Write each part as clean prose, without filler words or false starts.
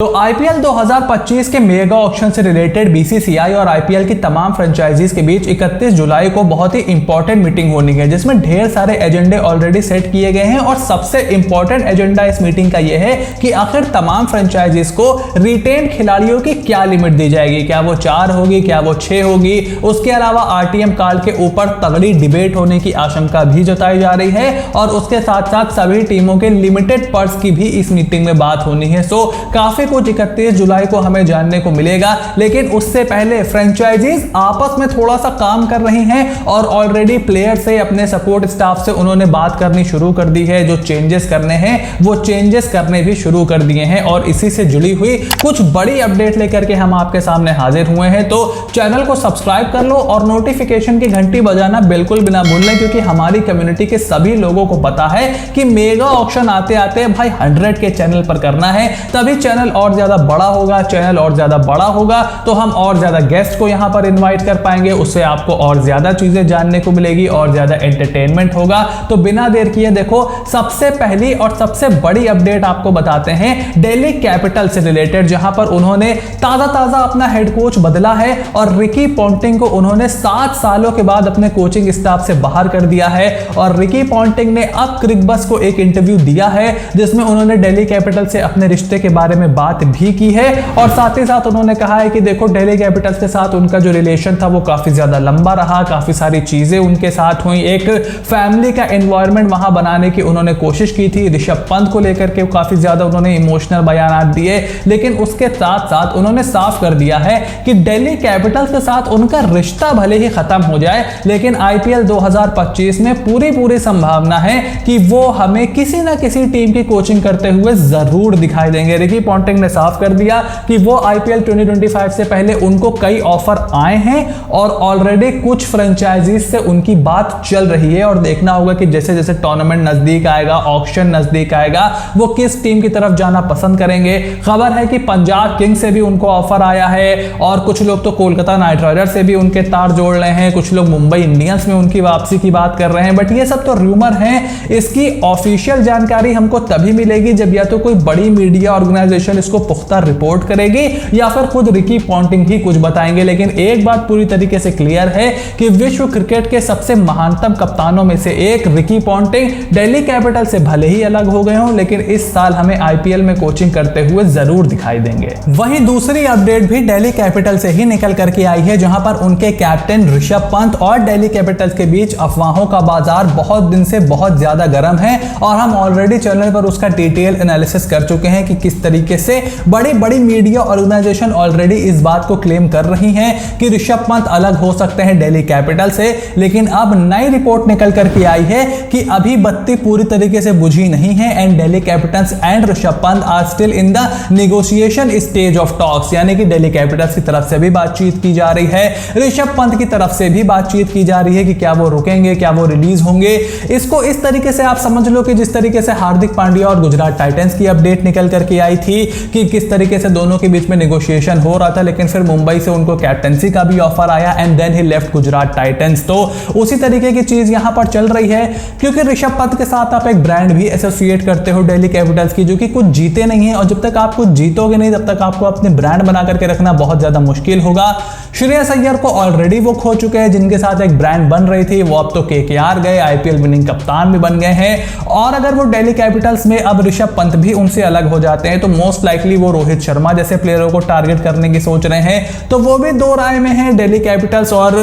तो आईपीएल 2025 के mega auction से रिलेटेड बीसीसीआई और आईपीएल की तमाम फ्रेंचाइजीज के बीच 31 जुलाई को बहुत ही इंपॉर्टेंट मीटिंग होनी है, जिसमें ढेर सारे एजेंडे ऑलरेडी सेट किए गए हैं। और सबसे इंपॉर्टेंट एजेंडा इस मीटिंग का यह है कि आखिर तमाम फ्रेंचाइजीज को रिटेन खिलाड़ियों की क्या लिमिट दी जाएगी, क्या वो 4 होगी, क्या वो 6 होगी। उसके अलावा आरटीएम कार्ड के ऊपर तगड़ी डिबेट होने की आशंका भी जताई जा रही है और उसके साथ साथ सभी टीमों के लिमिटेड पर्स की भी इस मीटिंग में बात होनी है। सो काफी कुछ 31 जुलाई को हमें जानने को मिलेगा, लेकिन उससे पहले फ्रेंचाइजीज आपस में थोड़ा सा काम कर रही हैं और ऑलरेडी प्लेयर से, अपने सपोर्ट स्टाफ से उन्होंने बात करनी शुरू कर दी है। जो चेंजेस करने हैं वो चेंजेस करने भी शुरू कर दिए हैं और इसी से जुड़ी हुई कुछ बड़ी अपडेट लेकर के हम आपके सामने हाजिर हुए हैं। तो चैनल को सब्सक्राइब कर लो और नोटिफिकेशन की घंटी बजाना बिल्कुल भी ना भूलना, क्योंकि हमारी कम्युनिटी के सभी लोगों को पता है कि मेगा ऑक्शन आते आते भाई 100 के चैनल पर करना है, तभी चैनल और ज्यादा बड़ा होगा। चैनल और ज्यादा बड़ा होगा तो हम और ज्यादा गेस्ट को यहां पर इनवाइट कर पाएंगे, उससे आपको और ज्यादा चीजें जानने को मिलेगी और ज्यादा एंटरटेनमेंट होगा। तो बिना देर किए देखो, सबसे पहली और सबसे बड़ी अपडेट आपको बताते हैं दिल्ली कैपिटल से रिलेटेड, जहां पर उन्होंने ताजा अपना हेड कोच बदला है और रिकी पॉन्टिंग को उन्होंने 7 सालों के बाद अपने कोचिंग स्टाफ से बाहर कर दिया है। और रिकी पॉन्टिंग ने अब क्रिकबज़ को एक इंटरव्यू दिया है जिसमें उन्होंने दिल्ली कैपिटल से अपने रिश्ते के बारे में बात भी की है और साथ ही साथ उन्होंने कहा है कि देखो, दिल्ली कैपिटल्स के साथ उनका जो रिलेशन था वो काफी ज्यादा लंबा रहा, काफी सारी चीजें उनके साथ हुई, एक फैमिली का एनवायरनमेंट वहां बनाने की उन्होंने कोशिश की थी। ऋषभ पंत को लेकर के काफी ज्यादा उन्होंने इमोशनल बयान दिए, लेकिन उसके साथ साथ उन्होंने साफ कर दिया है कि दिल्ली कैपिटल्स के साथ उनका रिश्ता भले ही खत्म हो जाए, लेकिन आईपीएल 2025 में पूरी संभावना है कि वो हमें किसी ना किसी टीम की कोचिंग करते हुए जरूर दिखाई देंगे। रिकी पॉन्टिंग ने साफ कर दिया कि वो आईपीएल 2025 से पहले उनको कई ऑफर आए हैं और ऑलरेडी कुछ फ्रेंचाइजीज से उनकी बात चल रही है और देखना होगा कि जैसे जैसे टूर्नामेंट नजदीक आएगा, ऑक्शन नजदीक आएगा, वो किस टीम की तरफ जाना पसंद करेंगे। खबर है कि पंजाब किंग्स से भी उनको ऑफर आया है और कुछ लोग तो कोलकाता नाइट राइडर्स से भी उनके तार जोड़ रहे हैं, कुछ लोग मुंबई इंडियंस में उनकी वापसी की बात कर रहे हैं। बट ये सब तो रूमर है, इसकी ऑफिशियल जानकारी हमको तभी मिलेगी जब या तो कोई बड़ी मीडिया ऑर्गेनाइजेशन इसको पुख्ता रिपोर्ट करेगी या फिर खुद रिकी पॉन्टिंग ही कुछ बताएंगे। लेकिन एक बात पूरी तरीके से क्लियर है कि विश्व क्रिकेट के सबसे महानतम कप्तानों में से एक रिकी पॉन्टिंग दिल्ली कैपिटल से भले ही अलग हो गए हों, लेकिन इस साल हमें आईपीएल में कोचिंग करते हुए जरूर दिखाई देंगे। वहीं दूसरी अपडेट भी दिल्ली कैपिटल से ही निकल करके आई है, जहां पर उनके कैप्टन ऋषभ पंत और दिल्ली कैपिटल्स के बीच अफवाहों का बाजार बहुत दिन से बहुत ज्यादा गर्म है और हम ऑलरेडी चैनल पर उसका डिटेल एनालिसिस कर चुके हैं कि किस तरीके से बड़ी मीडिया ऑर्गेनाइजेशन ऑलरेडी इस बात को क्लेम कर रही हैं कि ऋषभ पंत अलग हो सकते हैं दिल्ली कैपिटल से। लेकिन अब नई रिपोर्ट निकल करके आई है कि अभी बत्ती पूरी तरीके से बुझी नहीं है and Delhi Capitals and Rishabh Pant are still in the negotiation stage of talks, यानी कि दिल्ली कैपिटल्स की तरफ से भी बातचीत की जा रही है, ऋषभ पंत की तरफ से भी बातचीत की जा रही है कि क्या वो रुकेंगे, क्या वो रिलीज होंगे। इसको इस तरीके से आप समझ लो कि जिस तरीके से हार्दिक पांड्या और गुजरात टाइटंस की अपडेट निकल करके आई थी कि किस तरीके से दोनों के बीच में नेगोशिएशन हो रहा था, लेकिन फिर मुंबई से उनको कैप्टनसी का भी ऑफर आया and then he left Gujarat Titans. तो उसी तरीके की चीज यहां पर चल रही है, क्योंकि ऋषभ पंत के साथ आप एक ब्रांड भी एसोसिएट करते हो दिल्ली कैपिटल्स की, जो कि कुछ जीते नहीं है और जब तक आप कुछ जीतोगे नहीं तब तक आपको अपने ब्रांड बना करके रखना बहुत ज्यादा मुश्किल होगा। श्रेयस अय्यर को ऑलरेडी वो खो चुके हैं जिनके साथ एक ब्रांड बन रही थी, वो अब तो केकेआर गए, आईपीएल विनिंग कप्तान भी बन गए हैं। और अगर वो दिल्ली कैपिटल्स में अब ऋषभ पंत भी उनसे अलग हो जाते हैं तो मोस्ट लाइकली वो रोहित शर्मा जैसे प्लेयरों को टारगेट करने की सोच रहे हैं, तो वो भी दो राय में हैं दिल्ली कैपिटल्स। और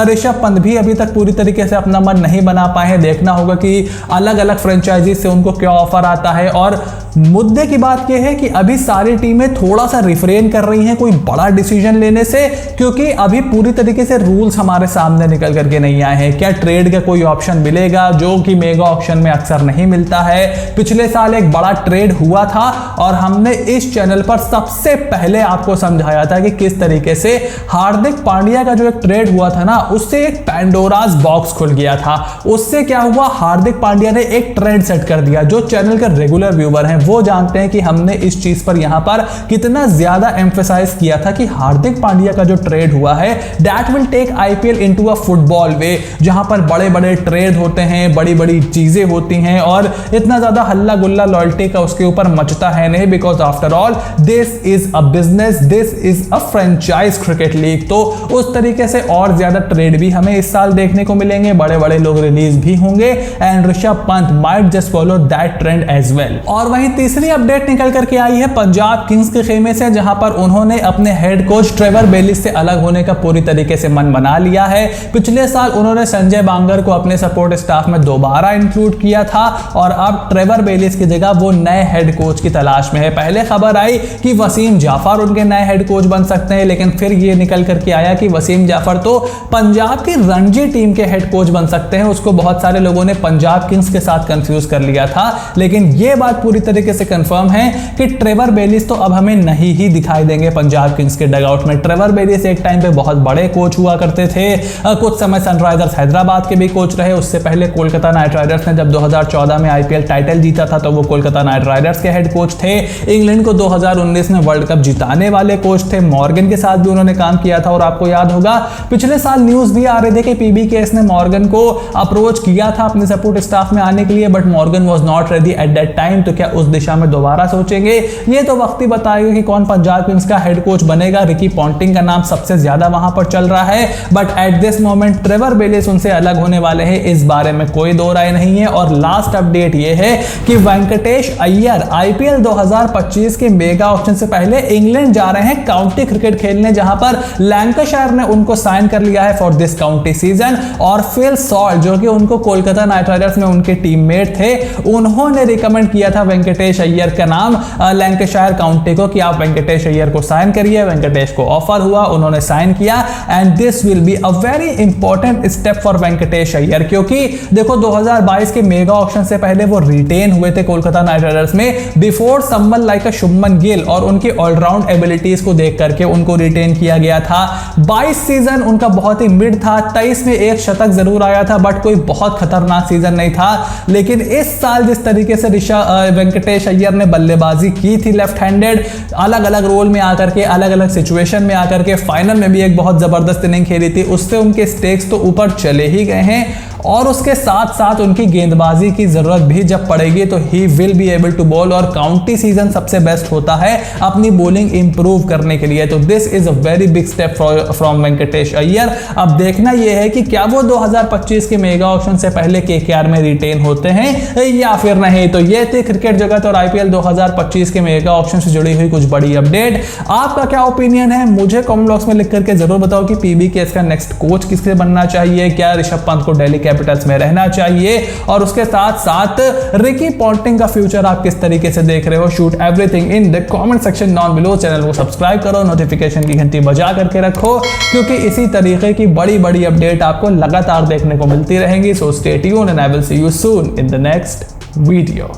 ऋषभ पंत भी अभी तक पूरी तरीके से अपना मन नहीं बना पाए हैं। देखना होगा कि अलग अलग फ्रेंचाइजी से उनको क्या ऑफर आता है। और मुद्दे की बात यह है कि अभी सारी टीमें थोड़ा सा रिफ्रेन कर रही हैं कोई बड़ा डिसीजन लेने से, क्योंकि अभी पूरी तरीके से रूल्स हमारे सामने निकल करके नहीं आए हैं। क्या ट्रेड का कोई ऑप्शन मिलेगा, जो कि मेगा ऑक्शन में अक्सर नहीं मिलता है। पिछले साल एक बड़ा ट्रेड हुआ था और हमने इस चैनल पर सबसे पहले आपको समझाया था कि किस तरीके से हार्दिक पांड्या का जो एक ट्रेड हुआ था ना, उससे एक पैंडोरास बॉक्स खुल गया था। उससे क्या हुआ, हार्दिक पांड्या ने एक ट्रेंड सेट कर दिया। जो चैनल के रेगुलर व्यूअर हैं वो जानते हैं कि हमने इस चीज पर यहां पर कितना ज्यादा एम्फेसाइज किया था कि हार्दिक पांड्या का जो ट्रेड हुआ है that will take IPL into a football way, जहां पर बड़े बड़े ट्रेड होते हैं, बड़ी बड़ी चीजें होती हैं और इतना ज्यादा हल्ला गुल्ला लॉयल्टी का उसके ऊपर मचता है नहीं, because after after all this is a business, this is a franchise cricket league. तो उस तरीके से और ज्यादा ट्रेड भी हमें इस साल देखने को मिलेंगे, बड़े बड़े लोग रिलीज भी होंगे and Rishabh Pant might just follow that trend as well. और वहीं तीसरी अपडेट निकल करके आई है पंजाब किंग्स के खेमे से, जहां पर उन्होंने अपने हेड कोच ट्रेवर बेलिस से अलग होने का पूरी तरीके से मन बना लिया है। पिछले साल उन्होंने संजय बांगर को अपने सपोर्ट स्टाफ में दोबारा इंक्लूड किया था और अब ट्रेवर बेलिस की जगह वो नए हेड कोच की तलाश में है। पहले खबर आई कि वसीम जाफर उनके नए हेड कोच बन सकते हैं, लेकिन फिर ये निकल करके आया कि वसीम जाफर तो पंजाब की रणजी टीम के हेड कोच बन सकते हैं। उसको बहुत सारे लोगों ने पंजाब किंग्स के साथ कंफ्यूज कर लिया था, लेकिन ये बात पूरी तरीके से कंफर्म है कि ट्रेवर बेलिस तो अब हमें नहीं ही दिखाई देंगे पंजाब किंग्स के डगआउट में। ट्रेवर बेलिस एक टाइम पे बहुत बड़े कोच हुआ करते थे, कुछ समय सनराइजर्स हैदराबाद के भी कोच रहे, उससे पहले कोलकाता नाइट राइडर्स ने जब 2014 में आईपीएल टाइटल जीता था तो वो कोलकाता नाइट राइडर्स के हेड कोच थे। इंग्लैंड को 2019 में वर्ल्ड कप जिताने वाले कोच थे, मॉर्गन के साथ भी उन्होंने काम किया था। और आपको याद होगा पिछले साल न्यूज भी आ रहे थे कि पीबीकेएस ने मॉर्गन को अप्रोच किया था अपने सपोर्ट स्टाफ में आने के लिए, but Morgan was not ready at that time. तो क्या उस दिशा में दोबारा सोचेंगे? ये तो वक्त ही बताएगा कि कौन पंजाब किंग्स का हेड कोच बनेगा। रिकी पॉन्टिंग का नाम सबसे ज्यादा वहां पर चल रहा है, but at this moment Trevor Bayliss उनसे अलग होने वाले हैं, इस बारे में कोई दो राय नहीं है। और लास्ट अपडेट ये है कि वेंकटेश अय्यर आईपीएल 2025 के मेगा ऑक्शन से पहले इंग्लैंड जा रहे हैं काउंटी क्रिकेट खेलने, जहां पर लैंकाशायर ने उनको साइन कर लिया है फॉर दिस काउंटी सीजन। और फिल सॉल्ट जो कि उनको कोलकाता नाइट राइडर्स में उनके टीममेट थे, उन्होंने रिकमेंड किया था वेंकटेश अय्यर का नाम लैंकाशायर काउंटी को कि आप वेंकटेश अय्यर को साइन करिए। वेंकटेश को ऑफर हुआ, उन्होंने साइन किया and this will be a very important step for Venkatesh Iyer, क्योंकि देखो 2022 के मेगा ऑक्शन से पहले वो रिटेन हुए थे कोलकाता नाइट राइडर्स में बिफोर समवन लाइक अ शुभमन गिल, और उनकी ऑलराउंड एबिलिटीज को देख करके उनको रिटेन किया गया था। 22 सीजन उनका बहुत ही मिड था, 23 में एक शतक जरूर आया था बट कोई बहुत खतरनाक सीजन नहीं था। लेकिन इस साल जिस तरीके से वेंकटेश अय्यर ने बल्लेबाजी की थी लेफ्ट हैंडेड, अलग अलग रोल में आकर के, अलग अलग सिचुएशन में आकर के, फाइनल में भी एक बहुत जबरदस्त इनिंग खेली थी, उससे उनके स्टेक्स तो ऊपर चले ही गए हैं। और उसके साथ साथ उनकी गेंदबाजी की जरूरत भी जब पड़ेगी तो ही will be able to bowl, और काउंटी सीजन सबसे बेस्ट होता है अपनी बॉलिंग इंप्रूव करने के लिए। तो this is a very big step from Venkatesh Iyer. अब देखना यह है कि क्या वो 2025 के मेगा ऑक्शन से पहले केकेआर में रिटेन होते हैं या फिर नहीं। तो ये थी क्रिकेट जगत और आईपीएल 2025 के मेगा ऑक्शन से जुड़ी हुई कुछ बड़ी अपडेट। आपका क्या ओपिनियन है मुझे कमेंट बॉक्स में लिख करके जरूर बताओ कि पीबीकेएस का नेक्स्ट कोच किससे बनना चाहिए, क्या ऋषभ पंत को दिल्ली कैपिटल्स में रहना चाहिए, और उसके साथ साथ रिकी पॉन्टिंग का फ्यूचर आप किस तरीके से देख रहे हो। Shoot everything in the comment section down below. Channel को सब्सक्राइब करो, नोटिफिकेशन की घंटी बजा करके रखो, क्योंकि इसी तरीके की बड़ी बड़ी अपडेट आपको लगातार देखने को मिलती रहेंगी। So stay tuned and I will see you soon in the next video.